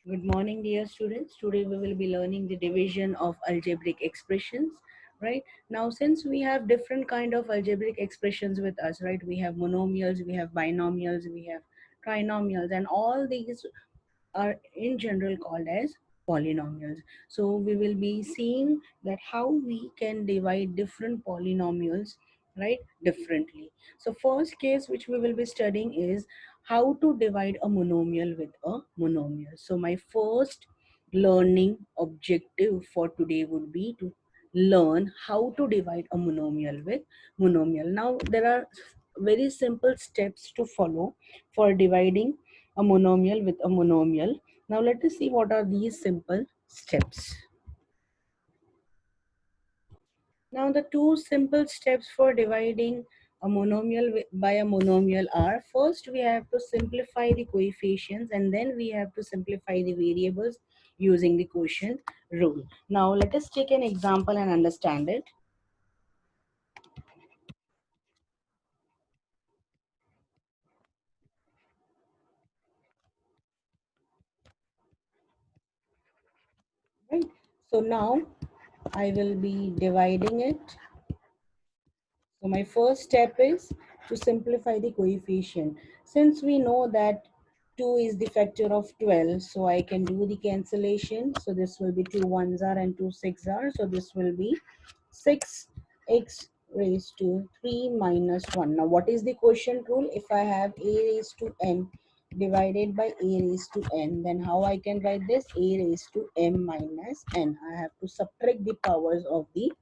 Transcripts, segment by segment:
Good morning, dear students. Today we will be learning the division of algebraic expressions, right? Now, since we have different kind of algebraic expressions with us, right? We have monomials, we have binomials, we have trinomials, and all these are in general called as polynomials. So we will be seeing that how we can divide different polynomials, right, differently. So first case which we will be studying is how to divide a monomial with a monomial. So my first learning objective for today would be to learn how to divide a monomial with monomial. Now there are very simple steps to follow for dividing a monomial with a monomial. Now let us see what are these simple steps. Now the two simple steps for dividing a monomial by a monomial are, first we have to simplify the coefficients and then we have to simplify the variables using the quotient rule. Now let us take an example and understand it. Right. So now I will be dividing it. So my first step is to simplify the coefficient. Since we know that 2 is the factor of 12, so I can do the cancellation. So this will be 2 ones are and 2 six are. So this will be 6x raised to 3 minus 1. Now what is the quotient rule? If I have a raised to m divided by a raised to n, then how I can write this? A raised to m minus n. I have to subtract the powers of the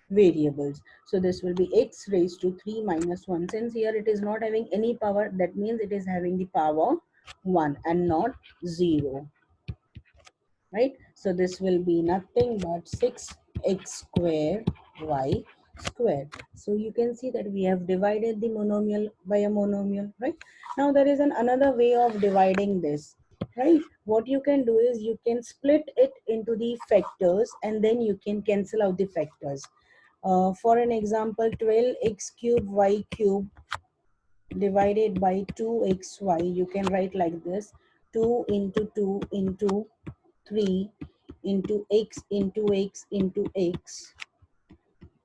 variables. So this will be x raised to 3 minus 1. Since here it is not having any power, that means it is having the power 1 and not 0. Right? So this will be nothing but 6x square y square. So you can see that we have divided the monomial by a monomial, right? Now there is another way of dividing this, right? What you can do is you can split it into the factors and then you can cancel out the factors. For an example, 12x cube y cube divided by 2xy, you can write like this: 2 into 2 into 3 into x into x into x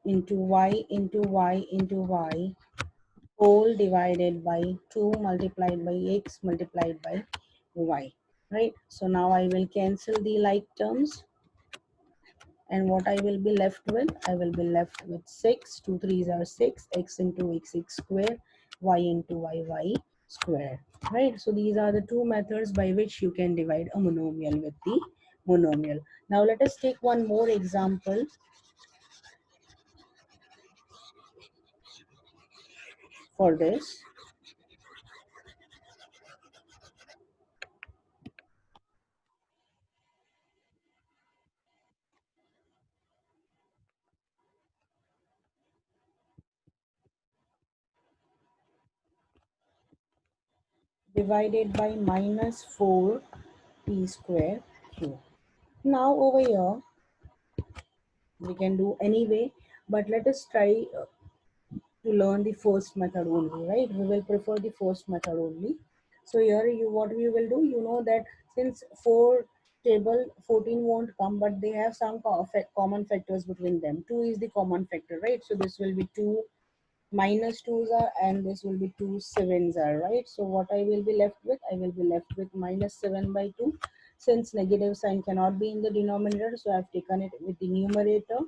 into y into y into y, whole divided by 2 multiplied by x multiplied by y. Right? So now I will cancel the like terms. And what I will be left with? I will be left with 6, 2 threes are 6, x into x square, y into y square. Right? So these are the two methods by which you can divide a monomial with the monomial. Now let us take one more example for this. Divided by minus 4 p square q. Now over here, we can do anyway, but let us try to learn the first method only, right? We will prefer the first method only. So here you what we will do, you know that since 4 table 14 won't come, but they have some common factors between them. 2 is the common factor, right? So this will be 2 minus 2s are and this will be 2 sevens are, right? So what I will be left with? I will be left with minus 7 by 2. Since negative sign cannot be in the denominator, so I have taken it with the numerator.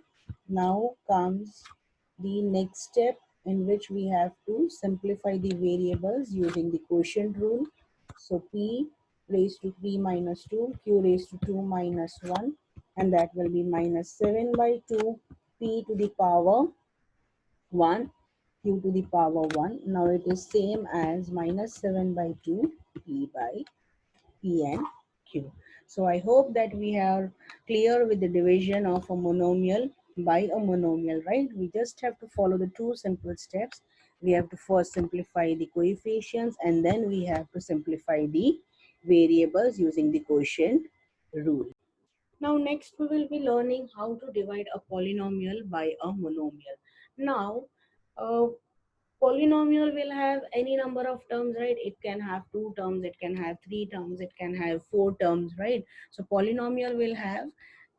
Now comes the next step in which we have to simplify the variables using the quotient rule. So p raised to 3 minus 2, q raised to 2 minus 1, and that will be minus 7 by 2, p to the power 1, q to the power 1. Now it is same as minus 7 by 2, p by p and q. So I hope that we are clear with the division of a monomial by a monomial, right? We just have to follow the two simple steps. We have to first simplify the coefficients and then we have to simplify the variables using the quotient rule. Now next we will be learning how to divide a polynomial by a monomial. Now, uh, Polynomial will have any number of terms, right? It can have 2 terms, it can have 3 terms, it can have 4 terms, right? So polynomial will have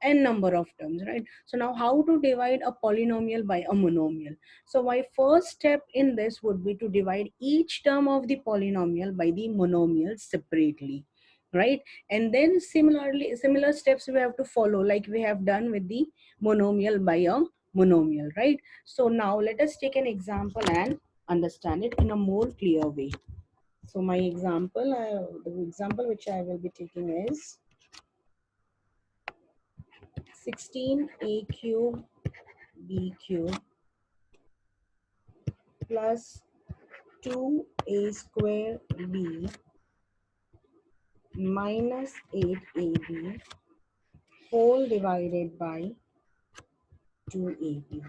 n number of terms, right? So now how to divide a polynomial by a monomial? So my first step in this would be to divide each term of the polynomial by the monomial separately, right? And then similar steps we have to follow like we have done with the monomial by a monomial, right? So now let us take an example and understand it in a more clear way. So my example, the example which I will be taking is 16a cube b cube plus 2a square b minus 8ab whole divided by 2ab.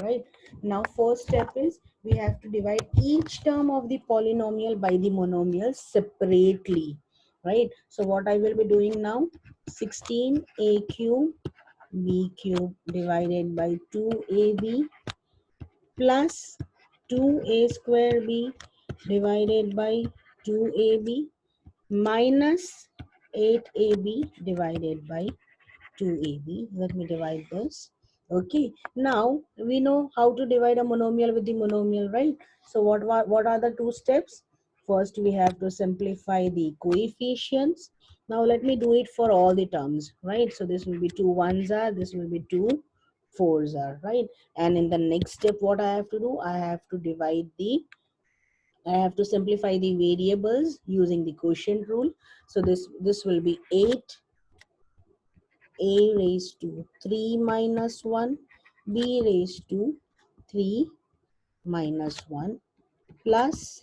Right now, first step is we have to divide each term of the polynomial by the monomial separately, right? So what I will be doing now, 16a cube b cube divided by 2ab plus 2a square b divided by 2ab minus 8ab divided by 2ab. Let me divide this. Okay, now we know how to divide a monomial with the monomial, right? So what are the 2 steps? First, we have to simplify the coefficients. Now let me do it for all the terms, right? So this will be 2 1s are, this will be 2 4s are, right? And in the next step, what I have to do? I have to simplify the variables using the quotient rule. So this will be 8 a raised to 3 minus 1, b raised to 3 minus 1 plus,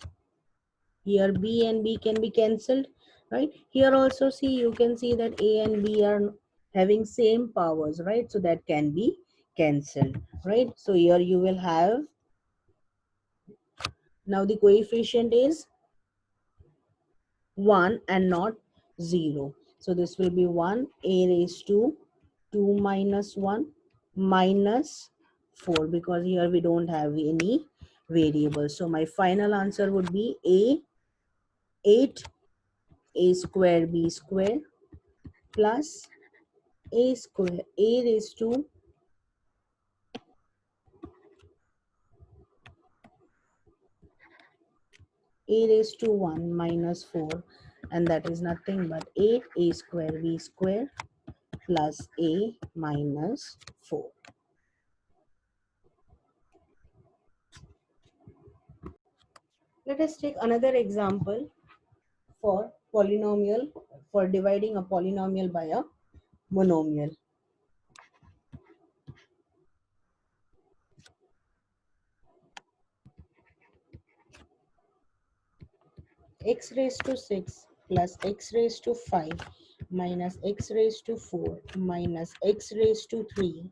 here b and b can be cancelled, right? Here also see, you can see that a and b are having same powers, right? So that can be cancelled, right? So here you will have, now the coefficient is 1 and not 0. So this will be 1 a raised to 2 minus 1 minus 4, because here we don't have any variables. So my final answer would be a 8 a square b square plus a square a raised to 1 minus 4, and that is nothing but 8 a square b square plus a minus 4. Let us take another example for polynomial, for dividing a polynomial by a monomial. X raised to 6 plus x raised to 5 minus x raised to 4 minus x raised to 3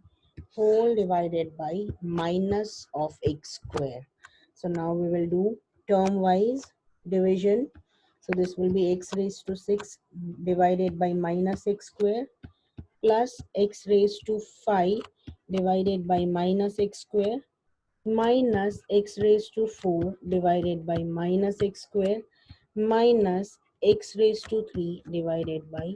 whole divided by minus of x square. So now we will do term wise division. So this will be x raised to 6 divided by minus x square plus x raised to 5 divided by minus x square minus x raised to 4 divided by minus x square minus x raised to 3 divided by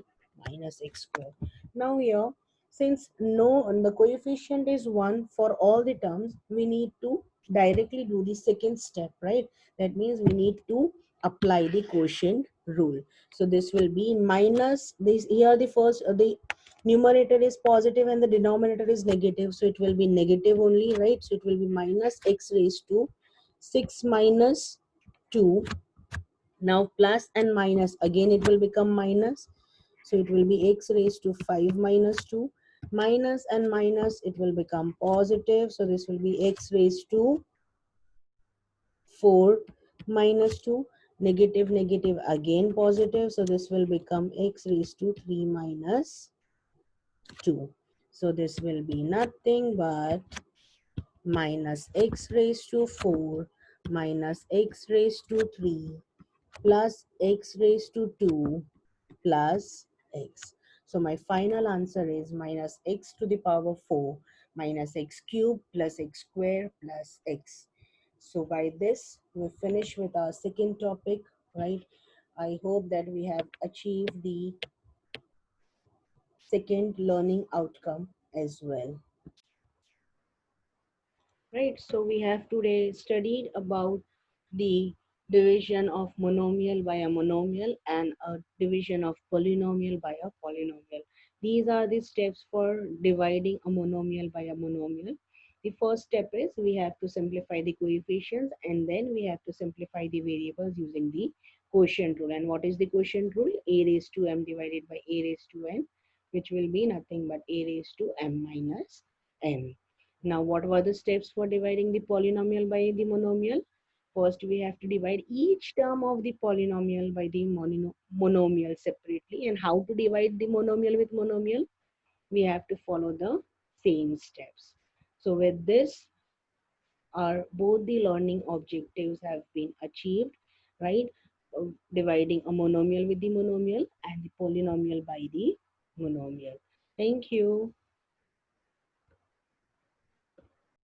minus x square. Now here, since the coefficient is 1 for all the terms, we need to directly do the second step, right? That means we need to apply the quotient rule. So this will be minus this, here the first the numerator is positive and the denominator is negative, so it will be negative only, right? So it will be minus x raised to 6 minus 2. Now plus and minus, again it will become minus, so it will be x raised to 5 minus 2, minus and minus, it will become positive, so this will be x raised to 4 minus 2, negative negative again positive, so this will become x raised to 3 minus 2. So this will be nothing but minus x raised to 4 minus x raised to 3 plus x raised to 2 plus x. So my final answer is minus x to the power 4 minus x cube plus x square plus x. So by this, we finish with our second topic, right? I hope that we have achieved the second learning outcome as well. Right, so we have today studied about the division of monomial by a monomial and a division of polynomial by a polynomial. These are the steps for dividing a monomial by a monomial. The first step is we have to simplify the coefficients, and then we have to simplify the variables using the quotient rule. And what is the quotient rule? A raised to m divided by a raised to n, which will be nothing but a raised to m minus n. Now, what were the steps for dividing the polynomial by the monomial? First, we have to divide each term of the polynomial by the monomial separately. And how to divide the monomial with monomial? We have to follow the same steps. So with this, our both the learning objectives have been achieved, right? Dividing a monomial with the monomial and the polynomial by the monomial. Thank you.